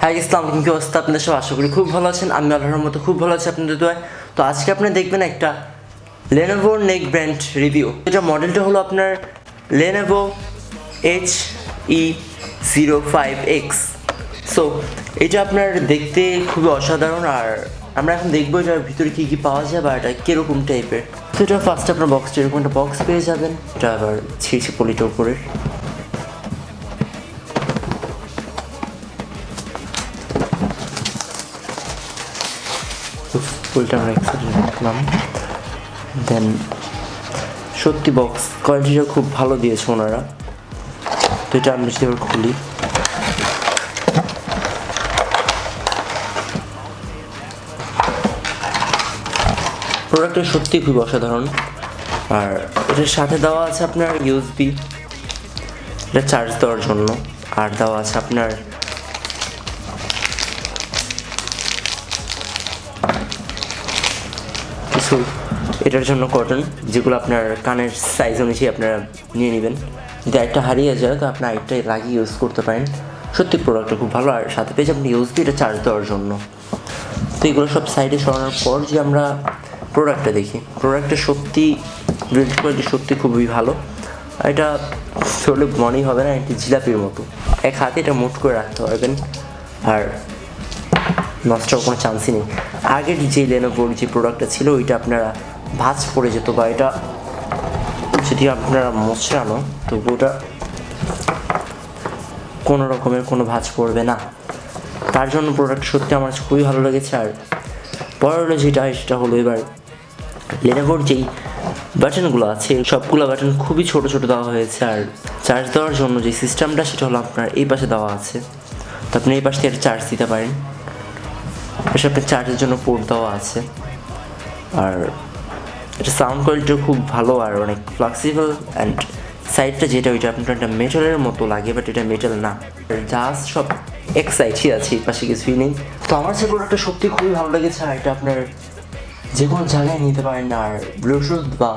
High ইসলাম কি অবস্থা আপনাদের সব? আশা করি খুব ভালো আছেন। আমি আল্লাহর মতো খুব ভালো আছি আপনাদের দোয়ায়। তো আজকে আপনি দেখবেন একটা Lenovo নেক ব্র্যান্ড রিভিউ। এটা মডেলটা হলো আপনার Lenovo he-05x। সো এটা আপনার দেখতে খুবই অসাধারণ, আর আমরা এখন দেখবো এটার ভিতরে কী কী পাওয়া যায় বা এটা কীরকম টাইপের। তো এটা ফার্স্টে আপনার বক্সটা এরকম একটা বক্স পেয়ে যাবেন। এটা আবার ছিঁড়ছে পলিটার উপরে। ফুলটা আমরা এক্সাইটেড রাখলাম। দেন সত্যি বক্স কোয়ালিটিটা খুব ভালো দিয়েছে ওনারা। তো এটা আমি যদি এবার খুলি, প্রোডাক্টটা সত্যি খুব অসাধারণ। আর এটার সাথে দেওয়া আছে আপনার ইউএসবি, এটা চার্জ দেওয়ার জন্য। আর দেওয়া আছে আপনার কিছু এটার জন্য কটন, যেগুলো আপনার কানের সাইজ অনুযায়ী আপনারা নিয়ে নেবেন। যদি একটা হারিয়ে যায় তো আপনি আরেকটা লাগিয়ে ইউজ করতে পারেন। সত্যি প্রোডাক্টটা খুব ভালো। আর সাথে পেয়েছি আপনি ইউএসবি, এটা চার্জ দেওয়ার জন্য। তো এগুলো সব সাইডে সরানোর পর যে আমরা প্রোডাক্টটা দেখি, প্রোডাক্টটা সত্যি বিল্ড কোয়ালিটি সত্যি খুবই ভালো। আর এটা চলে মনেই হবে না একটি জিলাপির মতো। এক হাতে এটা মুঠ করে রাখতে পারবেন, আর নষ্ট হওয়ার কোনো চান্সই নেই। আগের যে লেনোভোর যে প্রোডাক্টটা ছিল ওইটা আপনারা ভাঁজ পড়ে যেত, বা এটা যদি আপনারা মোছড়ানো তো ওটা কোনো রকমের কোনো ভাঁজ পড়বে না। তার জন্য প্রোডাক্ট সত্যি আমার খুবই ভালো লেগেছে। আর পরে যেটা সেটা হলো এবার লেনোভোর যেই বাটনগুলো আছে সবগুলো বাটন খুবই ছোট ছোট দেওয়া হয়েছে। আর চার্জ দেওয়ার জন্য যে সিস্টেমটা সেটা হলো আপনার এই পাশে দেওয়া আছে। তো আপনি এই পাশ থেকে চার্জ দিতে পারেন। এসব আপনার চার্জের জন্য পোর্ট দেওয়া আছে। আর এটা সাউন্ড কোয়ালিটিও খুব ভালো আর অনেক ফ্লেক্সিবল। অ্যান্ড সাইডটা যেটা ওইটা আপনার একটা মেটালের মতো লাগে, বাট এটা মেটাল না। জাস্ট সব এক সাইডই আছে, এই পাশে কিছুই নেই। তো আমার সে প্রোডাক্টটা সত্যি খুবই ভালো লেগেছে। আর এটা আপনার যে কোনো জায়গায় নিতে পারেন। আর ব্লুটুথ বা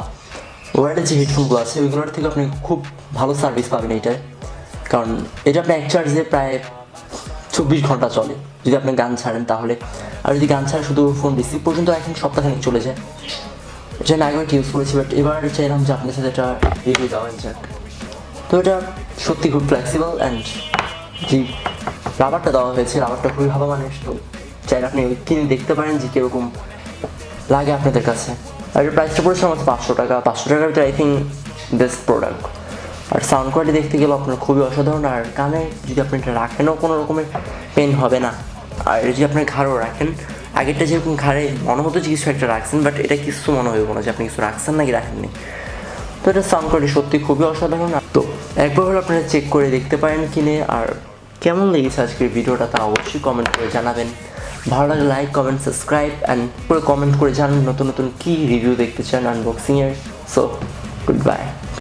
ওয়ারলেস যে হেডফোনগুলো আছে ওইগুলোর থেকে আপনি খুব ভালো সার্ভিস পাবেন এইটায়। কারণ এটা আপনি এক চার্জে প্রায় 24 ঘন্টা চলে যদি আপনি গান ছাড়েন তাহলে। আর যদি গান ছাড়া শুধু ফোন রিসিভ পর্যন্ত এখন সপ্তাহখানেক চলে যায়। এটা আমি আগেও ইউজ করেছি, বাট এবার চাইলাম যে আপনার সাথে এটা রিভিউ দেওয়া যাক। তো এটা সত্যি খুব ফ্লেক্সিবল। অ্যান্ড যে রাবারটা দেওয়া হয়েছে রাবারটা খুবই ভালো মানের। তো চাইলে আপনি কিনে দেখতে পারেন যে কীরকম লাগে আপনাদের কাছে। আর এর প্রাইসটা পড়েছে আমার 500 টাকা। 500 টাকার ভিতরে আই থিঙ্ক বেস্ট প্রোডাক্ট। আর সাউন্ড কোয়ালিটি দেখতে গেলে আপনার খুবই অসাধারণ। আর কানে যদি আপনি এটা রাখেনও কোনো রকমের পেন হবে না। আর যদি আপনি ঘাড়ও রাখেন, আগেরটা যেরকম ঘাড়ে মনে হতো যে কিছু একটা রাখছেন, বাট এটা কিছু মনে হইব না যে আপনি কিছু রাখছেন নাকি রাখেননি। তো এটা সাউন্ড কোয়ালিটি সত্যি খুবই অসাধারণ। তো একবার হলে আপনারা চেক করে দেখতে পারেন কিনে। আর কেমন লেগেছে আজকের ভিডিওটা তা অবশ্যই কমেন্ট করে জানাবেন। ভালো লাগলে লাইক, কমেন্ট, সাবস্ক্রাইব অ্যান্ড করে কমেন্ট করে জানান নতুন নতুন কী রিভিউ দেখতে চান আনবক্সিংয়ের। So good bye.